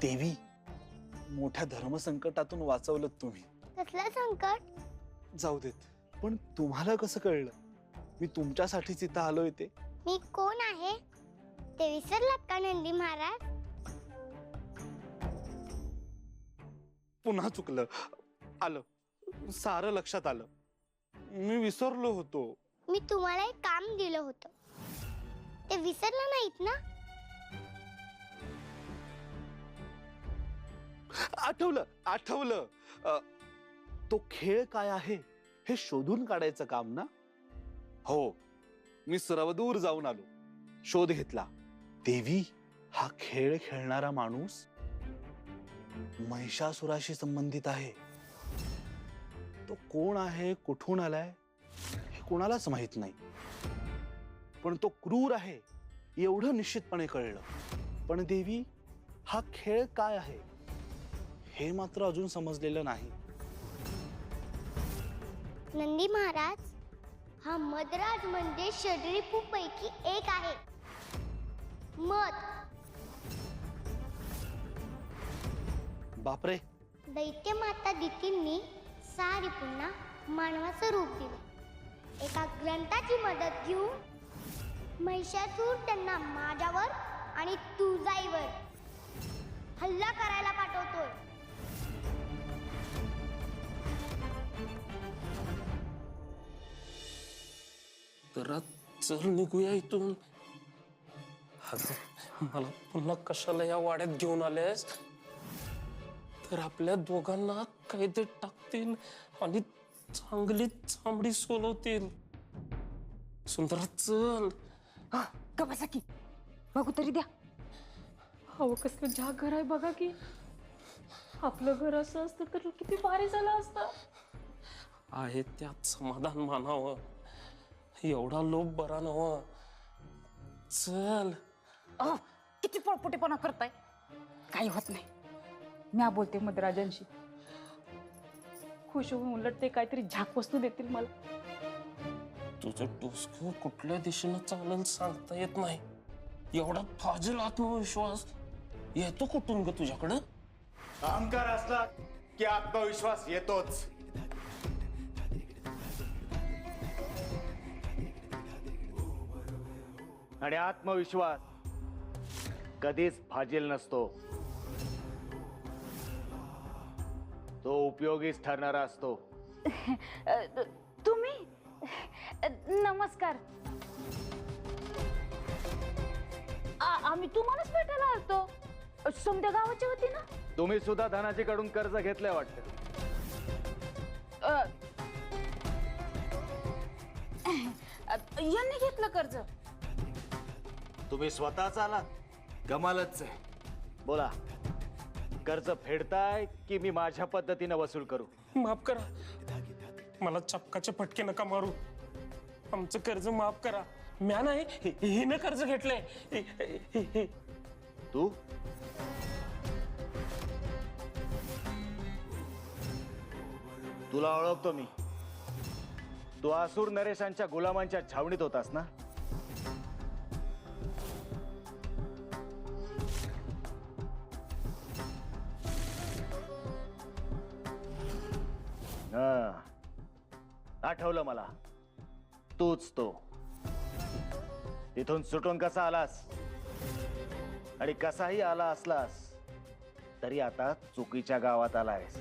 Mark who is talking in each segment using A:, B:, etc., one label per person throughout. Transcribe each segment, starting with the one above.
A: देवी, मोठ्या धर्मसंकटातून वाचवलं तुम्ही.
B: कसलं संकट?
A: जाऊ देत, पण तुम्हाला कसं कळलं मी तुमच्यासाठीच इथं आलोय ते?
B: मी कोण आहे ते विसरलात का नंदी महाराज?
A: पुन्हा चुकलं. आलं, सारं लक्षात आलं. मी विसरलो होतो.
B: मी तुम्हाला एक काम दिलं होतं, ते विसरलं नाहीत ना?
A: आठवलं आठवलं. तो खेळ काय आहे हे शोधून काढायचं काम ना? हो, मी सर्वदूर जाऊन आलो, शोध घेतला. देवी, हा खेळ खेळणारा माणूस महिषासुराशी संबंधित आहे. तो कोण आहे, कुठून आलाय हे कोणालाच माहित नाही, पण तो क्रूर आहे एवढं निश्चितपणे कळलं. पण देवी, हा खेळ काय आहे हे मात्र अजून समजलेलं नाही.
B: नंदी महाराज, हा मदराज म्हणजे षड्रिपूपैकी एक आहे. मद.
A: बापरे.
B: दैत्य माता दितींनी 6 रिपूंना मानवाचं रूप दिलं. एका ग्रंथाची मदत घेऊन महिषासूर त्यांना माझ्यावर आणि तुळजाईवर हल्ला करायला पाठवतोय.
C: तर चल निघूया इथून. मला पुन्हा कशाला या वाड्यात घेऊन आलेस? तर आपल्या दोघांना कैदेत टाकतील आणि चांगली चांबडी सोलवतील. सुंदरा चल.
D: का बसा की, बघू तरी द्या.
E: अहो कसलं ज्या घर आहे बघा की. आपलं घर असं असतं तर किती भारी झालं असतं.
C: आहे त्यात समाधान मानावं, एवढा लोभ बरा नव. चल.
D: किती पळपुटेपणा करताय. काही होत नाही. मी बोलते मदराजांशी, खुश होऊन उलट ते काहीतरी झाक वस्तू देतील मला.
C: तुझं डोसकं कुठल्या दिशेनं चालेल सांगता येत नाही. एवढा फाजील आत्मविश्वास येतो कुठून ग तुझ्याकडं?
F: अहंकार असला की आत्मविश्वास येतोच. आणि आत्मविश्वास कधीच फाजील नसतो. तो उपयोगीच ठरणारा असतो.
D: तुम्ही नमस्कार. आम्ही तुम्हालाच भेटायला आलतो. समद्या गावाची होती ना?
F: तुम्ही सुद्धा धनाजी कडून कर्ज घेतलंय वाटतं.
D: यांनी घेतलं कर्ज.
F: तुम्ही स्वतःच आलात? कमालच आहे. बोला, कर्ज फेडताय की मी माझ्या पद्धतीने वसूल करू?
C: माफ करा, मला चपकाचे फटके नका मारू. आमचं कर्ज माफ करा. म्या नाही, हिनं कर्ज घेतलंय.
F: तू तुला ओळखतो मी. तू आसूर नरेशांच्या गुलामांच्या छावणीत होतास ना? आठवलं मला. तूच तो. तिथून सुटून कसा आलास, आणि कसाही आला असलास तरी आता चुकीच्या गावात आलायस.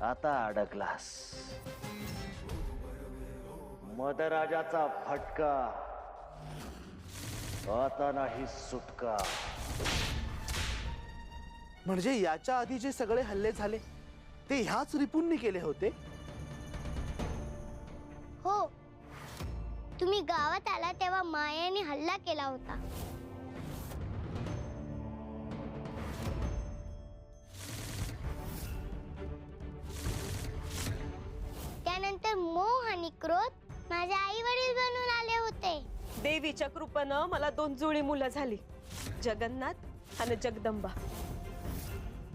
F: आता अडकलास. मदराजाचा फटका आता नाही सुटका.
A: म्हणजे याच्या आधी जे सगळे हल्ले झाले ते ह्याच रिपूंनी केले होते?
B: हो, तुम्ही गावात आला तेव्हा मायाने हल्ला केला होता. त्यानंतर मोह आणि क्रोध माझे आई वडील बनून आले होते.
E: देवीच्या कृपेनं मला 2 जुळी मुलं झाली, जगन्नाथ आणि जगदंबा.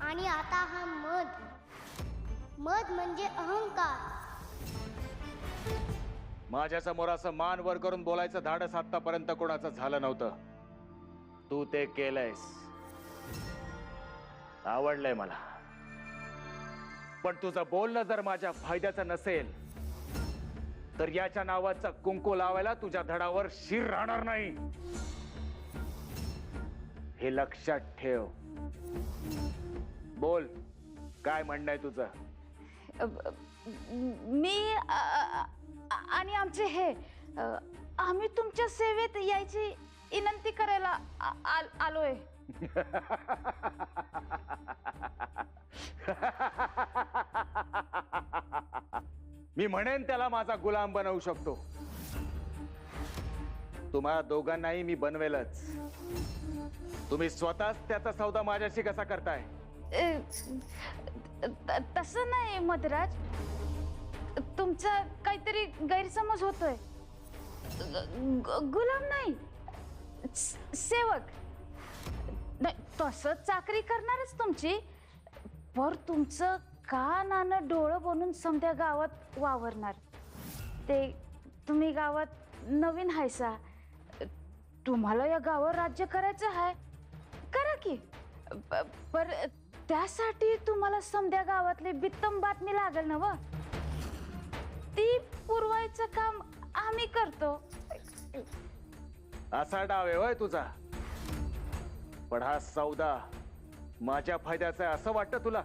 B: आणि आता हा मद. मद म्हणजे अहंकार.
F: माझ्या समोर असं मान वर करून बोलायचं धाडस आतापर्यंत कोणाचं झालं नव्हतं. तू ते केलंयस. आवडलंय मला, पण तुझं बोलणं जर माझ्या फायद्याचं नसेल तर याच्या नावाचा कुंकू लावायला तुझ्या धडावर शिर राहणार नाही, हे लक्षात ठेव. बोल, काय म्हणणं आहे तुझं?
D: मी आणि आमचे हे आम्ही तुमच्या सेवेत यायची विनंती करायला आलोय.
F: मी म्हणेन त्याला माझा गुलाम बनवू शकतो. तुम्हाला दोघांनाही मी बनवेलच. तुम्ही स्वतःच त्याचा सौदा माझ्याशी कसा करताय?
D: तसं नाही मधुराज, तुमचा काहीतरी गैरसमज होतोय. गुलाम नाही, सेवक नाही. तसं चाकरी करणारच तुमची, पर तुमचं कान आणि डोळं बनून समध्या गावात वावरणार. ते तुम्ही गावात नवीन हायसा, तुम्हाला या गावावर राज्य करायचं आहे, करा की. पर त्यासाठी तुम्हाला समध्या गावातली बित्तम बातमी लागल ना, व ती पुरवायचं काम आम्ही करतो.
F: असा डाव आहे होय तुझा? पण हा सौदा माझ्या फायद्याचा आहे असं वाटतं तुला?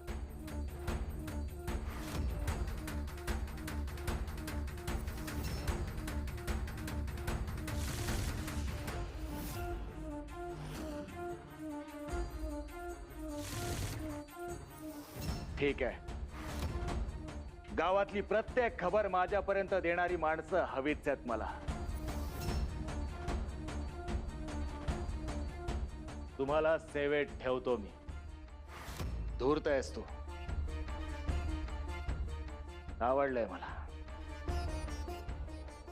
F: ठीक आहे, गावातली प्रत्येक खबर माझ्यापर्यंत देणारी माणसं हवीच आहेत मला. तुम्हाला सेवेत ठेवतो मी. धूर्त आहेस तू, आवडलंय मला.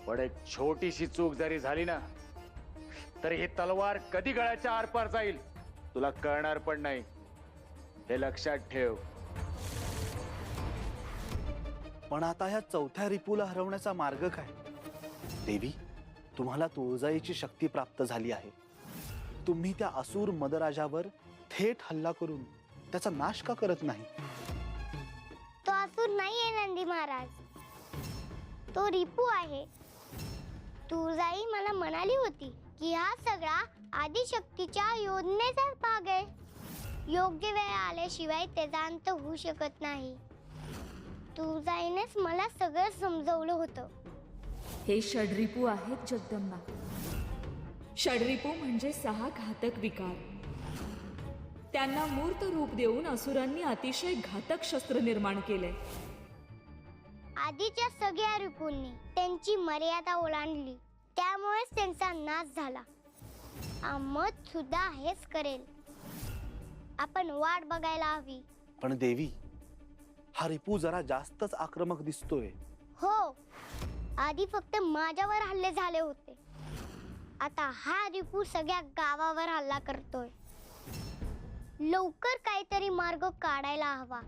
F: पण एक छोटीशी चूक जरी झाली ना, तरी ही तलवार कधी गळ्याच्या आरपार जाईल तुला कळणार पण नाही, हे लक्षात ठेव.
A: पण आता ह्या चौथ्या रिपूला हरवण्याचा मार्ग काय? देवी, तुम्हाला तुळजाईची शक्ती प्राप्त झाली आहे. तुम्ही त्या असुर मदराजावर थेट हल्ला करून त्याचा नाश का करत नाही?
B: तो असुर नाहीये नंदी महाराज, तो रिपू आहे. तुळजाई मला म्हणाली होती की हा सगळा आदिशक्तीच्या योजनेचा भाग आहे. योग्य वेळ आल्याशिवाय त्याचा अंत होऊ शकत नाही. तुळजाईनेच मला सगळं समजवलं होतं.
E: हे षडरिपू आहेत जगदंबा. षडरिपू म्हणजे 6 घातक विकार. त्यांना मूर्त रूप देऊन असुरांनी अतिशय घातक शस्त्र निर्माण केले.
B: आधीच्या सगळ्या रिपूंनी त्यांची मर्यादा ओलांडली, त्यामुळेच त्यांचा नाश झाला. अहमद सुद्धा हेच करेल. आपण वाट बघायला हवी.
A: पण देवी, हा रिपू जरा जास्तच आक्रमक दिसतोय.
B: हो, आधी फक्त माझ्यावर हल्ले झाले होते, आता हा रिपू सगळ्या गावावर हल्ला करतोय. लवकर काहीतरी मार्ग काढायला हवा.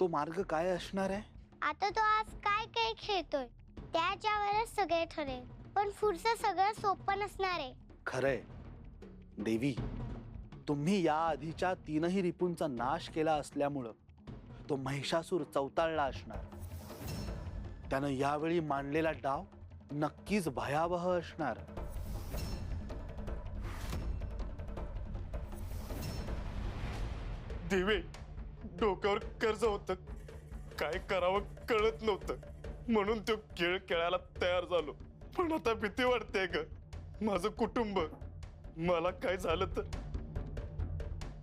A: तो मार्ग काय असणार आहे?
B: आता तो आज काय काय खेळतोय त्याच्यावरच सगळे ठरेल. पण पुढचं सगळं सोपं नसणार आहे.
A: खरंय देवी, तुम्ही या आधीच्या 3ही रिपूंचा नाश केला असल्यामुळं तो महिषासूर चौताळला असणार. त्यानं यावेळी मांडलेला डाव नक्कीच भयावह असणार.
C: दिवे, डोक्यावर कर्ज होतं, काय करावं कळत नव्हतं, म्हणून तो खेळ खेळायला तयार झालो. पण आता भीती वाटते ग. माझं कुटुंब, मला काय झालं तर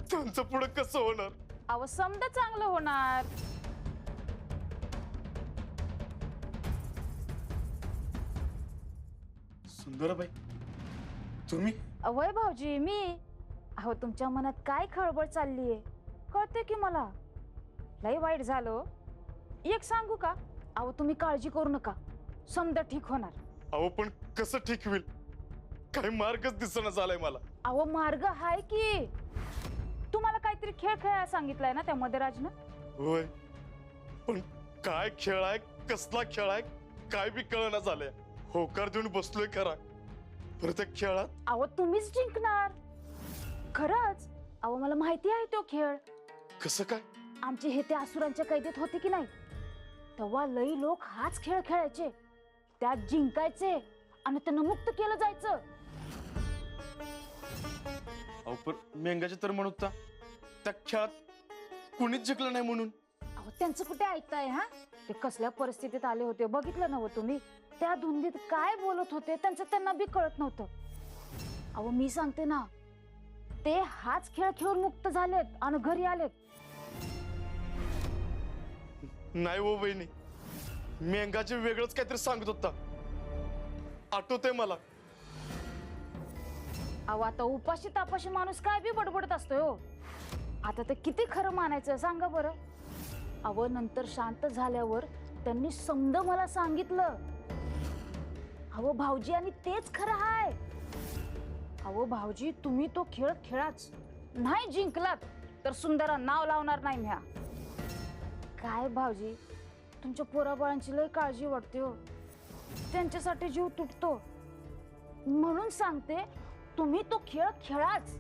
C: त्यांचं पुढे कसं होणार?
D: अहो समजा चांगलं होणार.
C: सुंदराबाई, तुम्ही?
D: अवय भाऊजी, मी. अहो तुमच्या मनात काय खळबळ चाललीये कळते की मला. लय वाईट झालं. एक सांगू का? अहो तुम्ही काळजी करू नका, समजा ठीक होणार.
C: अहो पण कसं ठीक होईल? काही मार्गच दिसना झालाय मला.
D: अहो मार्ग हाय की. तुम्हाला काहीतरी खेळ खेळायला सांगितलाय ना त्या मध्यराजनं?
C: होय, पण काय खेळ आहे, कसला खेळ आहे, काय बी कळना झालंय. होकार देऊन बसलोय खरा, प्रत्येक खेळात.
D: अहो तुम्हीच जिंकणार. खरंच अहो मला माहिती आहे तो खेळ.
C: कसं काय?
D: आमचे हे ते असुरांच्या कैदेत होते की नाही, तेव्हा लई लोक हाच खेळ खेळायचे. त्यात जिंकायचे आणि त्यांना मुक्त केलं जायचं.
C: अहो पण मेंगाचे तर म्हणत होता त्या खेळात कुणीच जिंकलं नाही म्हणून.
D: अहो त्यांचं कुठे ऐकताय हा? ते कसल्या परिस्थितीत आले होते बघितलं नव्हतं तुम्ही? त्या धुंदीत काय बोलत होते त्यांचं त्यांना बी कळत नव्हतं. अहो मी सांगते ना, ते हाच खेळ खेळून मुक्त झालेत आणि घरी आलेत.
C: नाही हो बहिणी, मेंगाचे वेगळंच काहीतरी सांगत होता, आठवतंय मला.
D: अहो आता उपाशी तापाशी माणूस काय बी बडबडत असतोय हो. आता ते किती खरं मानायचं सांगा बरं. अहो नंतर शांत झाल्यावर त्यांनी समद मला सांगितलं, अहो भाऊजी आणि तेच खरं आहे. अहो भाऊजी तुम्ही तो खेळ खेळाच, नाही जिंकलात तर सुंदरा नाव लावणार नाही म्या. काय भाऊजी, तुमच्या पोराबाळांची लय काळजी वाटते हो, त्यांच्यासाठी जीव तुटतो. म्हणून सांगते तुम्ही तो खेळ खेळाच.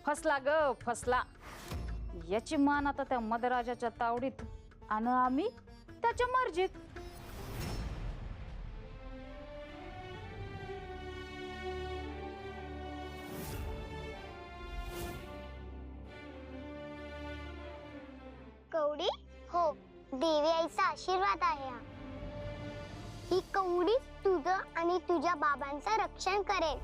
D: फसला ग फसला. याची मान आता त्या मदराजाच्या तावडीत आणि आम्ही त्याच्या मर्जीत.
B: कवडी हो, देवी आईचा आशीर्वाद आहे हा. ही कवडीच तुझं आणि तुझ्या बाबांचं रक्षण करेल.